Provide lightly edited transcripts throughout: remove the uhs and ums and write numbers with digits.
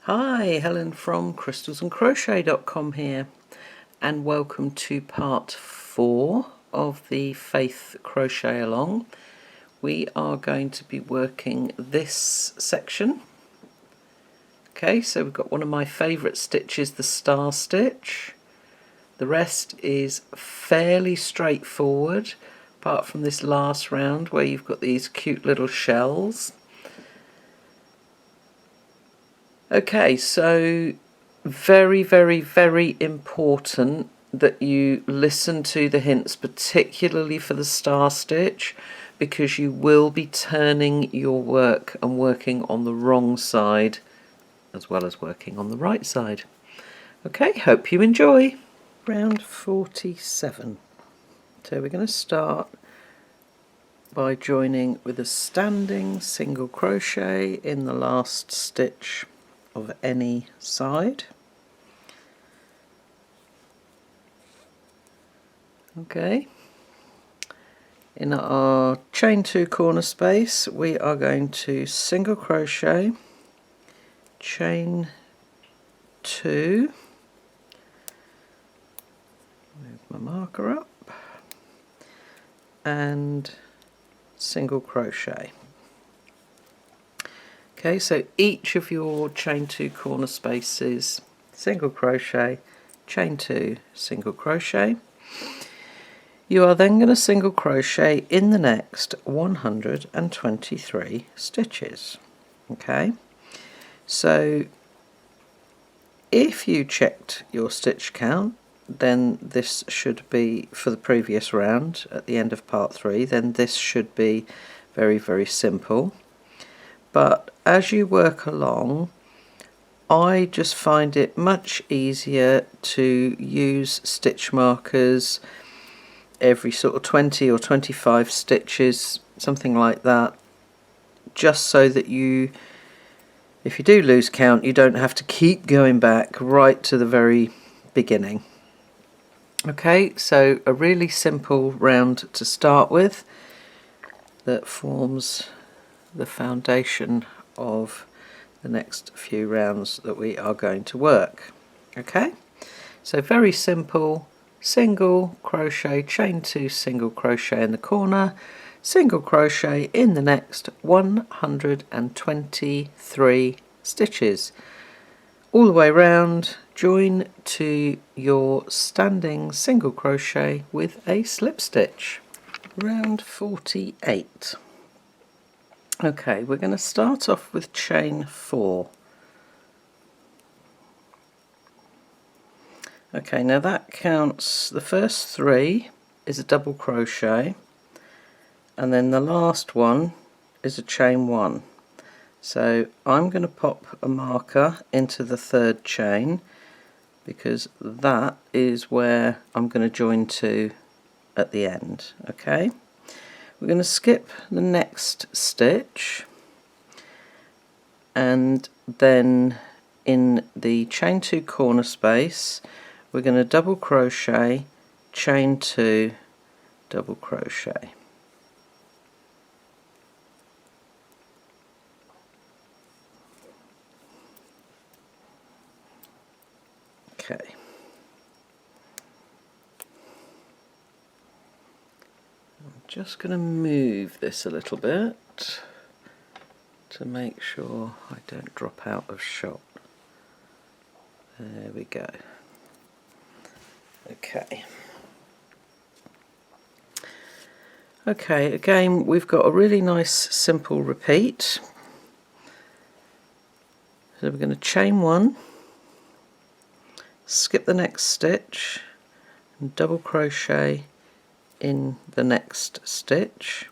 Hi, Helen from crystalsandcrochet.com here, and welcome to part 4 of the Faith Crochet Along. We are going to be working this section. Okay, so we've got one of my favourite stitches, the star stitch. The rest is fairly straightforward, apart from this last round where you've got these cute little shells. Okay, so very important that you listen to the hints, particularly for the star stitch, because you will be turning your work and working on the wrong side as well as working on the right side. Okay, hope you enjoy. Round 47. So we're going to start by joining with a standing single crochet in the last stitch of any side. Okay, in our chain 2 corner space we are going to single crochet, chain 2, move my marker up, and single crochet. Okay, so each of your chain 2 corner spaces, single crochet, chain 2, single crochet. You are then going to single crochet in the next 123 stitches. Okay, so if you checked your stitch count, then this should be for the previous round at the end of part 3, then this should be very simple. But as you work along, I just find it much easier to use stitch markers every sort of 20 or 25 stitches, something like that, just so that you, if you do lose count, you don't have to keep going back right to the very beginning. Okay, so a really simple round to start with that forms the foundation of the next few rounds that we are going to work. Okay, so very simple: single crochet, chain 2, single crochet in the corner, single crochet in the next 123 stitches all the way round. Join to your standing single crochet with a slip stitch. Round 48. Okay, we're going to start off with chain 4. Okay, now that counts, the first 3 is a double crochet, and then the last one is a chain 1. So I'm going to pop a marker into the 3rd chain, because that is where I'm going to join to at the end. Okay, we're going to skip the next stitch, and then in the chain 2 corner space we're going to double crochet, chain 2, double crochet. Okay, I'm just going to move this a little bit to make sure I don't drop out of shot. There we go. Okay, again we've got a really nice simple repeat. So we're going to chain 1, skip the next stitch, and double crochet in the next stitch,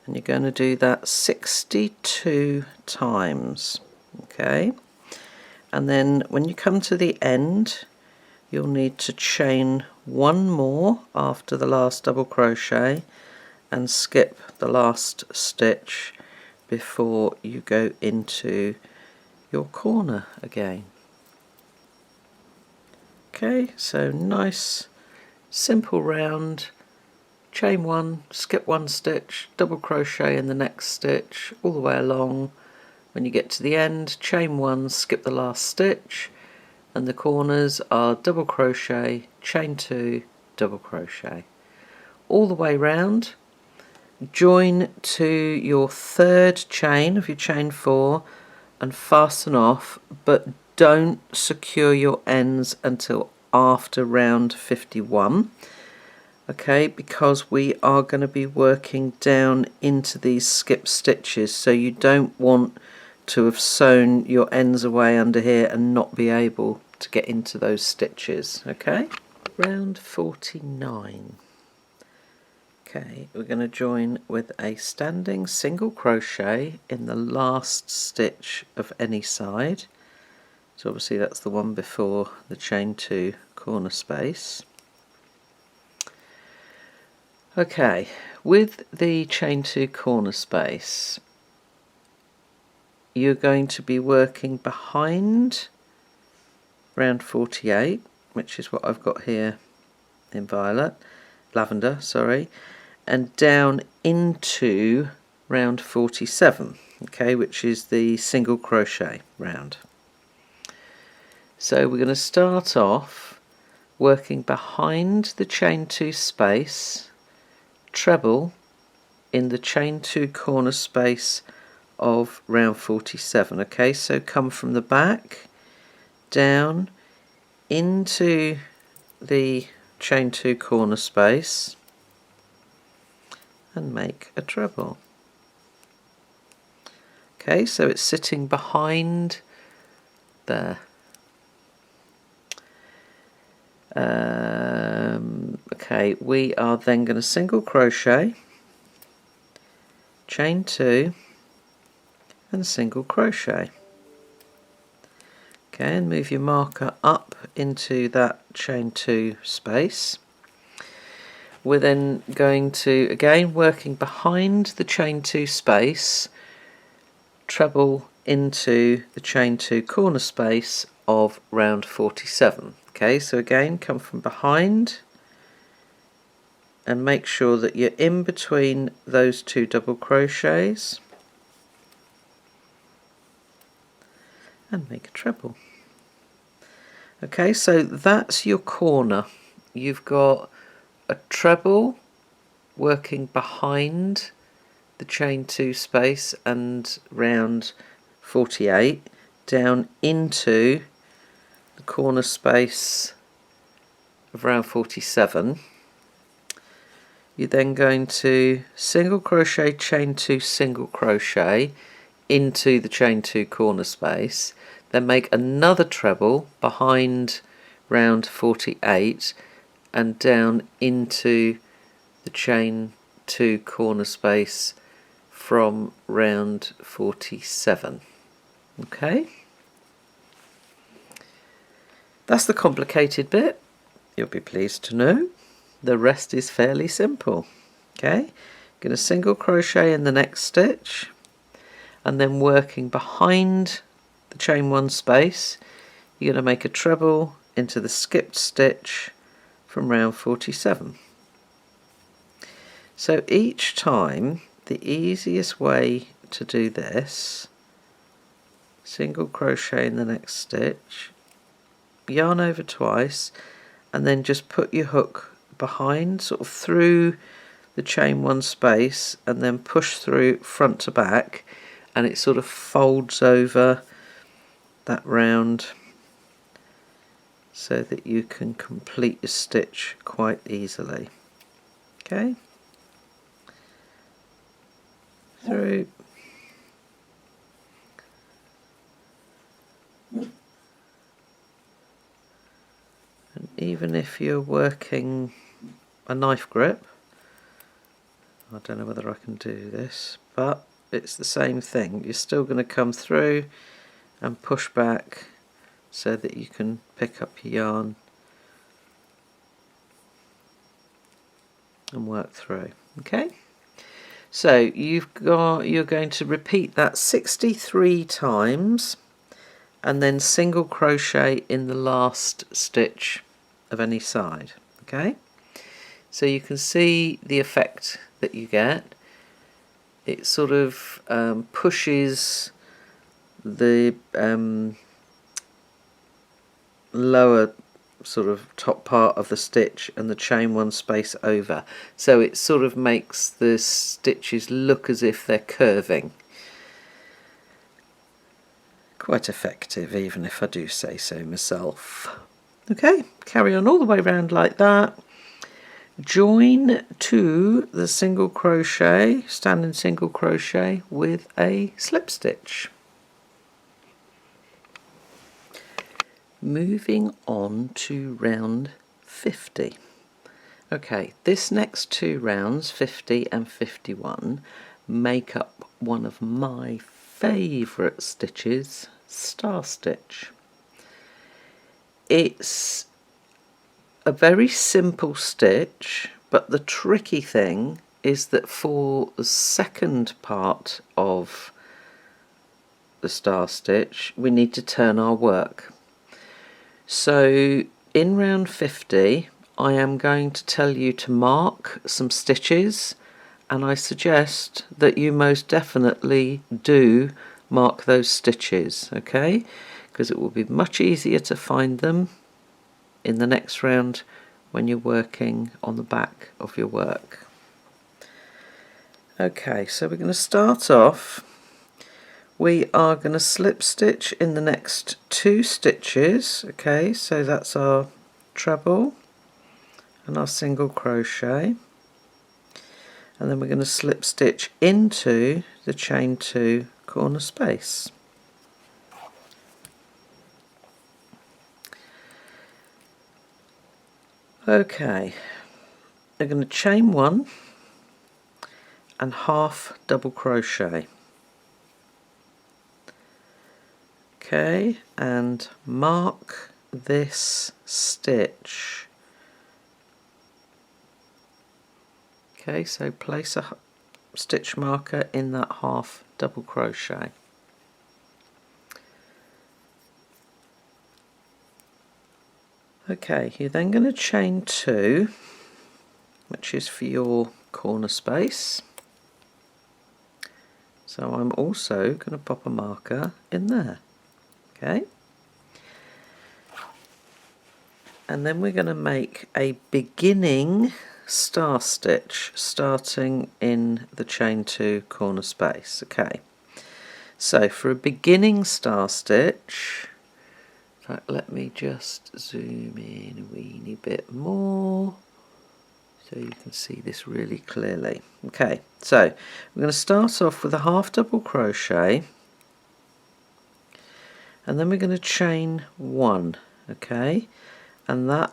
and you're going to do that 62 times. Okay, and then when you come to the end, you'll need to chain 1 more after the last double crochet and skip the last stitch before you go into your corner again. Okay, so nice simple round, chain 1, skip 1 stitch, double crochet in the next stitch all the way along When you get to the end, chain 1, skip the last stitch, and the corners are double crochet, chain 2, double crochet. All the way round, join to your third chain of your chain 4 and fasten off, but don't secure your ends until after round 51. Okay, because we are going to be working down into these skip stitches, so you don't want to have sewn your ends away under here and not be able to get into those stitches. Okay, round 49. Okay, we're going to join with a standing single crochet in the last stitch of any side. So obviously that's the one before the chain 2 corner space. Okay, with the chain 2 corner space, you're going to be working behind round 48, which is what I've got here in lavender, sorry, and down into round 47, okay, which is the single crochet round. So we're going to start off working behind the chain 2 space, treble in the chain 2 corner space of round 47. Okay, so come from the back down into the chain 2 corner space and make a treble. Okay, so it's sitting behind there. Okay, we are then going to single crochet, chain 2 and single crochet. Okay, and move your marker up into that chain 2 space. We're then going to, again, working behind the chain 2 space, treble into the chain 2 corner space of round 47. Okay, so again, come from behind and make sure that you're in between those 2 double crochets and make a treble. Okay, so that's your corner. You've got a treble working behind the chain 2 space and round 48 down into the corner space of round 47. You're then going to single crochet, chain 2, single crochet into the chain 2 corner space, then make another treble behind round 48 and down into the chain 2 corner space from round 47. Okay, that's the complicated bit, you'll be pleased to know. The rest is fairly simple. Okay, going to single crochet in the next stitch and then working behind the chain 1 space, you're going to make a treble into the skipped stitch from round 47. So each time, the easiest way to do this, single crochet in the next stitch, yarn over twice, and then just put your hook behind, sort of through the chain 1 space, and then push through front to back, and it sort of folds over that round so that you can complete your stitch quite easily. Okay, through, and even if you're working a knife grip, I don't know whether I can do this, but it's the same thing. You're still going to come through and push back so that you can pick up your yarn and work through. Okay, so you're going to repeat that 63 times and then single crochet in the last stitch of any side. Okay, so you can see the effect that you get. It sort of pushes the lower sort of top part of the stitch and the chain one space over, so it sort of makes the stitches look as if they're curving. Quite effective, even if I do say so myself. Okay, carry on all the way around like that. Join to the single crochet, standing single crochet with a slip stitch. Moving on to round 50. Okay, this next two rounds, 50 and 51, make up one of my favourite stitches, star stitch. It's a very simple stitch, but the tricky thing is that for the second part of the star stitch we need to turn our work. So in round 50 I am going to tell you to mark some stitches, and I suggest that you most definitely do mark those stitches, okay, because it will be much easier to find them in the next round when you're working on the back of your work. Okay, so we're going to start off. We are going to slip stitch in the next two stitches, okay, so that's our treble and our single crochet, and then we're going to slip stitch into the chain 2 corner space. Okay, we're going to chain 1 and half double crochet. Okay, and mark this stitch. Okay, so place a stitch marker in that half double crochet. Okay, you're then going to chain 2, which is for your corner space. So I'm also going to pop a marker in there. Okay, and then we're going to make a beginning star stitch starting in the chain 2 corner space. Okay, so for a beginning star stitch, in fact, let me just zoom in a weeny bit more so you can see this really clearly. Okay, so we're going to start off with a half double crochet, and then we're going to chain 1, okay, and that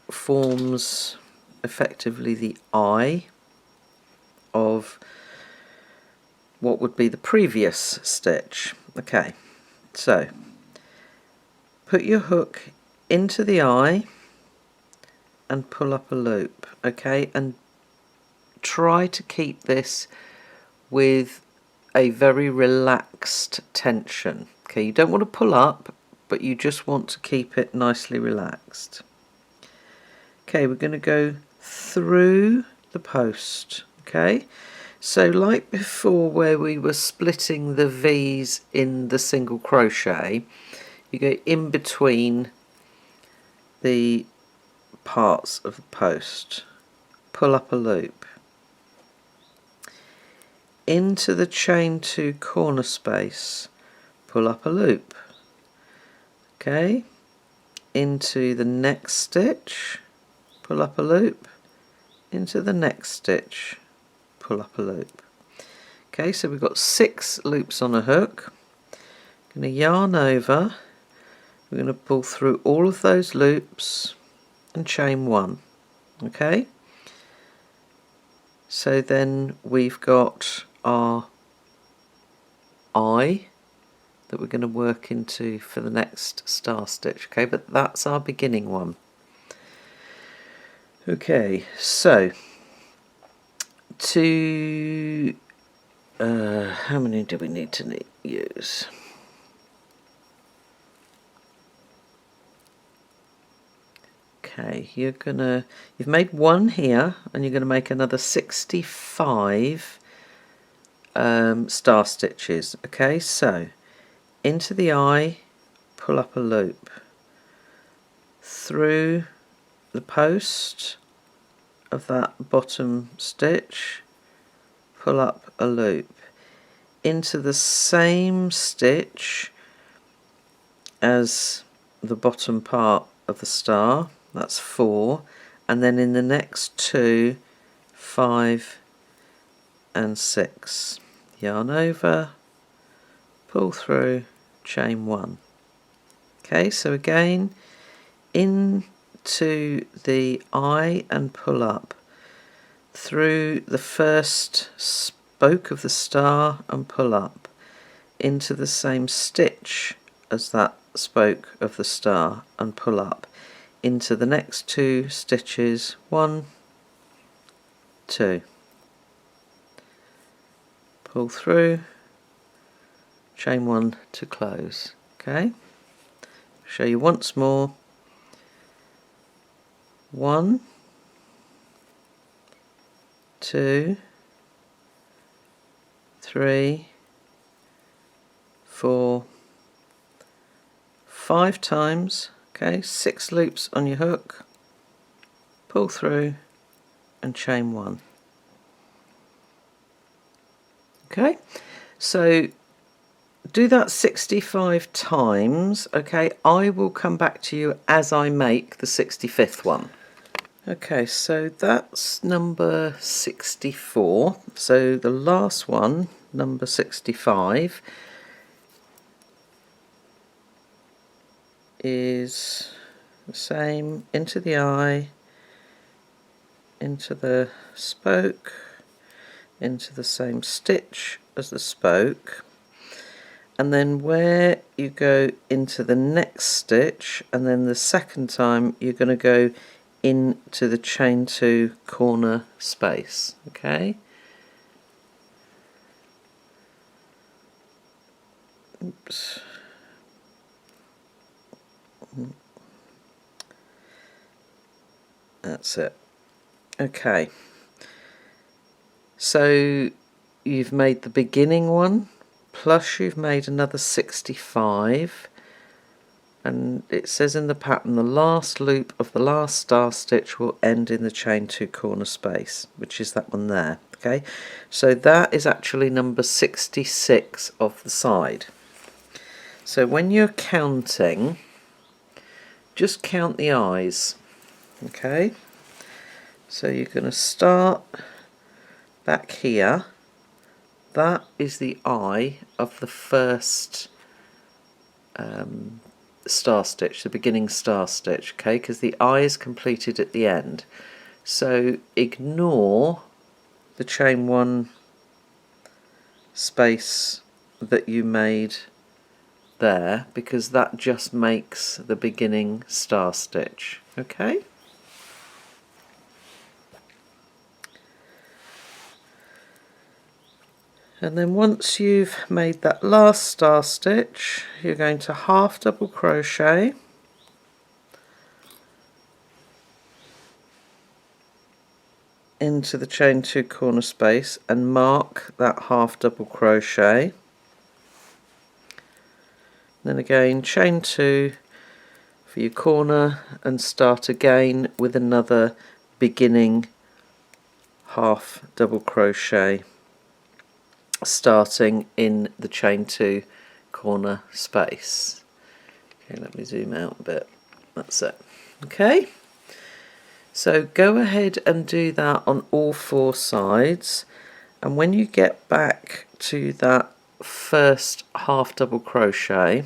forms effectively the eye of what would be the previous stitch. Okay, so put your hook into the eye and pull up a loop, okay, and try to keep this with a very relaxed tension. Okay, you don't want to pull up, but you just want to keep it nicely relaxed. Okay, we're going to go through the post. Okay, so like before where we were splitting the V's in the single crochet, you go in between the parts of the post, pull up a loop into the chain 2 corner space, pull up a loop, okay, into the next stitch, pull up a loop, into the next stitch, pull up a loop. Okay, so we've got 6 loops on a hook. I'm going to yarn over, we're going to pull through all of those loops and chain 1, okay, so then we've got our eye that we're going to work into for the next star stitch, okay, but that's our beginning one. Okay, so to how many do we need to use? Okay, you've made 1 here, and you're gonna make another 65 star stitches. Okay, so into the eye, pull up a loop, through the post of that bottom stitch, pull up a loop, into the same stitch as the bottom part of the star, that's 4, and then in the next 2, 5 and 6, yarn over, pull through, chain 1. Okay, so again, into the eye and pull up, through the first spoke of the star and pull up, into the same stitch as that spoke of the star and pull up, into the next 2 stitches, 1, 2, pull through, chain 1 to close. Okay, show you once more. 1, 2, 3, 4, 5 times. Okay, 6 loops on your hook, pull through and chain 1. Okay, so do that 65 times. Okay, I will come back to you as I make the 65th one. Okay, so that's number 64. So the last one, number 65, is the same, into the eye, into the spoke, into the same stitch as the spoke, and then where you go into the next stitch, and then the second time you're going to go into the chain 2 corner space. Okay, oops, that's it. Okay, so you've made the beginning one, plus you've made another 65, and it says in the pattern the last loop of the last star stitch will end in the chain 2 corner space, which is that one there. Okay, so that is actually number 66 of the side. So when you're counting, just count the eyes. Okay, so you're going to start back here. That is the eye of the first star stitch, the beginning star stitch, okay, because the eye is completed at the end. So ignore the chain 1 space that you made there, because that just makes the beginning star stitch. Okay, and then once you've made that last star stitch, you're going to half double crochet into the chain 2 corner space and mark that half double crochet. Then again chain 2 for your corner and start again with another beginning half double crochet, starting in the chain 2 corner space. Okay, let me zoom out a bit. That's it. Okay, so go ahead and do that on all 4 sides, and when you get back to that first half double crochet,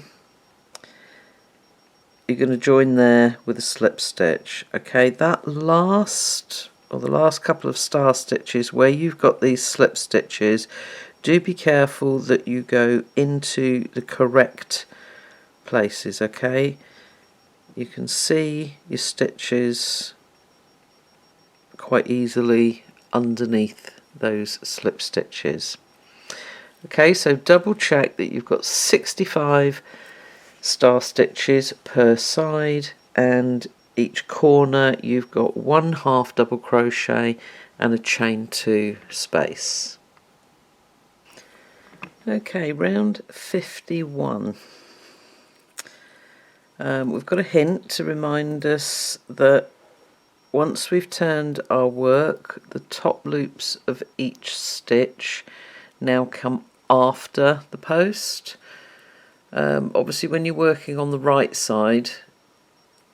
you're going to join there with a slip stitch. Okay, that last, or the last couple of star stitches where you've got these slip stitches, do be careful that you go into the correct places. Okay, you can see your stitches quite easily underneath those slip stitches. Okay, so double check that you've got 65 star stitches per side, and each corner you've got 1 half double crochet and a chain 2 space. Okay, round 51. We've got a hint to remind us that once we've turned our work, the top loops of each stitch now come after the post. Obviously when you're working on the right side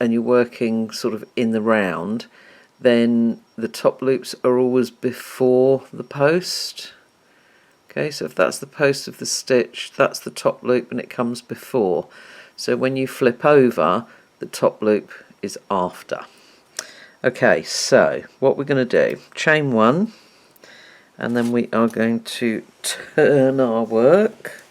and you're working sort of in the round, then the top loops are always before the post. Okay, so if that's the post of the stitch, that's the top loop and it comes before. So when you flip over, the top loop is after. Okay, so what we're going to do, chain 1, and then we are going to turn our work.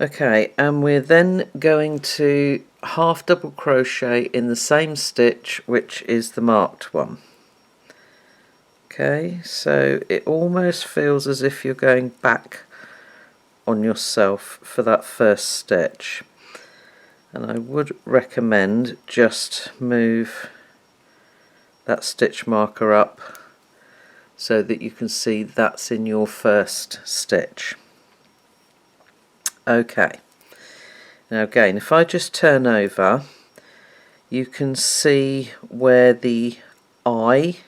Okay, and we're then going to half double crochet in the same stitch, which is the marked one. Okay, so it almost feels as if you're going back on yourself for that first stitch, and I would recommend just move that stitch marker up so that you can see that's in your first stitch. Okay, now again, if I just turn over, you can see where the eye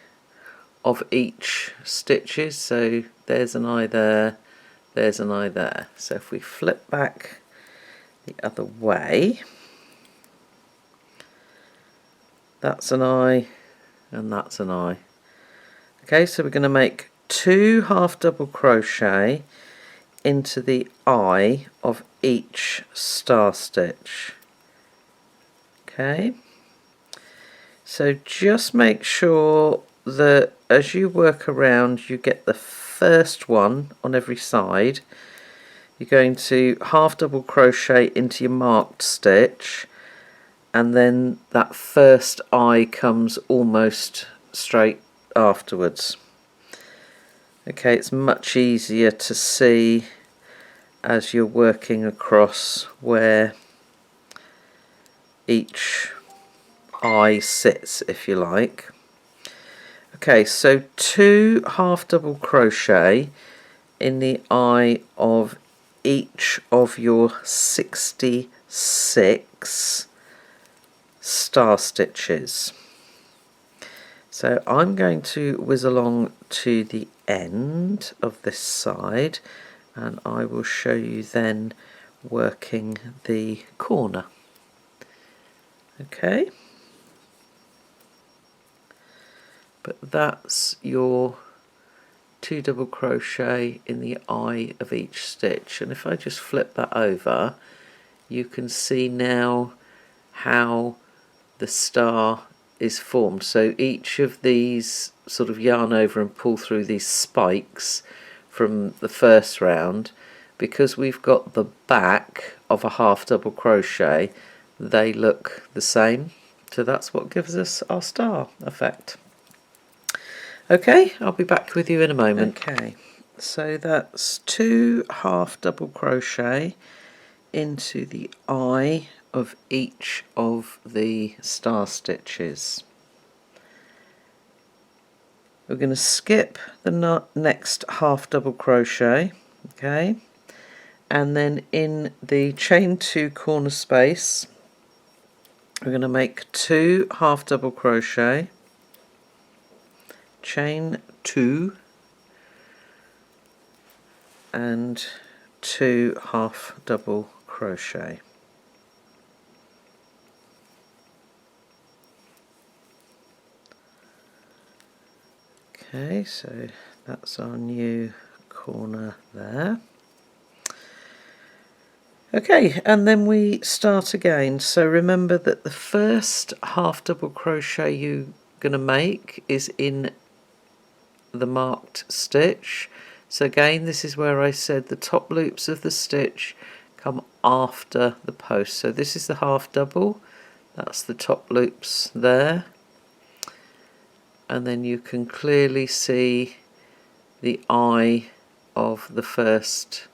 of each stitch is. So there's an eye there, there's an eye there. So if we flip back the other way, that's an eye and that's an eye. Okay, so we're going to make 2 half double crochet into the eye of each star stitch. Okay, so just make sure that as you work around you get the first one on every side. You're going to half double crochet into your marked stitch, and then that first eye comes almost straight afterwards. Okay, it's much easier to see as you're working across where each eye sits, if you like. Okay, so 2 half double crochet in the eye of each of your 66 star stitches. So I'm going to whiz along to the end of this side and I will show you then working the corner. Okay, but that's your 2 double crochet in the eye of each stitch, and if I just flip that over you can see now how the star is formed. So each of these sort of yarn over and pull through these spikes from the first round, because we've got the back of a half double crochet, they look the same, so that's what gives us our star effect. Okay, I'll be back with you in a moment. Okay, so that's 2 half double crochet into the eye of each of the star stitches. We're going to skip the next half double crochet, okay, and then in the chain 2 corner space we're going to make 2 half double crochet, chain 2 and 2 half double crochet. Okay, so that's our new corner there. Okay, and then we start again. So remember that the first half double crochet you're going to make is in the marked stitch. So again, this is where I said the top loops of the stitch come after the post. So this is the half double, that's the top loops there, and then you can clearly see the eye of the first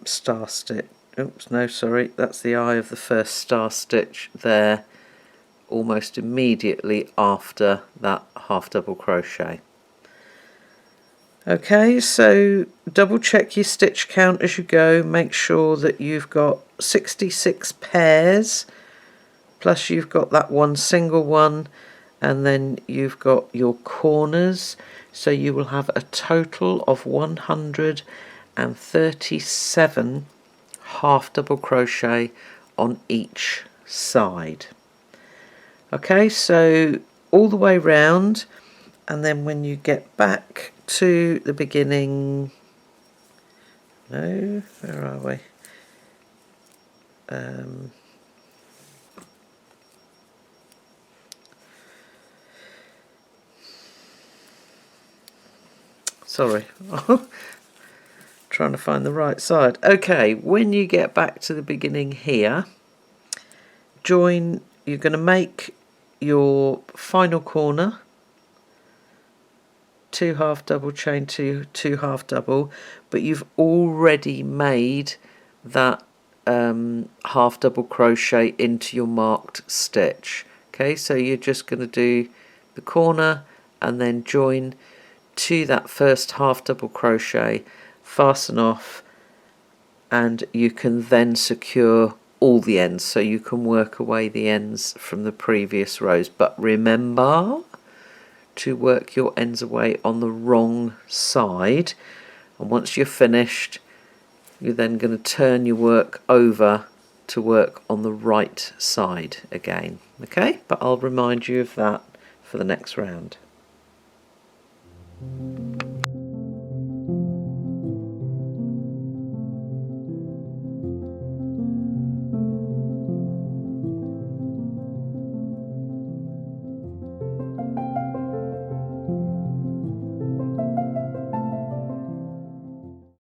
star stitch. Oops, no, sorry, that's the eye of the first star stitch there almost immediately after that half double crochet. Okay, so double check your stitch count as you go. Make sure that you've got 66 pairs, plus you've got that one single one, and then you've got your corners. So you will have a total of 137 half double crochet on each side. Okay, so all the way round, and then when you get back to the beginning, no, where are we? Sorry, trying to find the right side. Okay, when you get back to the beginning here, join, you're going to make your final corner, 2 half double chain, 2 half double, but you've already made that half double crochet into your marked stitch. Okay, so you're just going to do the corner and then join to that first half double crochet, fasten off, and you can then secure all the ends, so you can work away the ends from the previous rows. But remember to work your ends away on the wrong side, and once you're finished, you're then going to turn your work over to work on the right side again. Okay, but I'll remind you of that for the next round.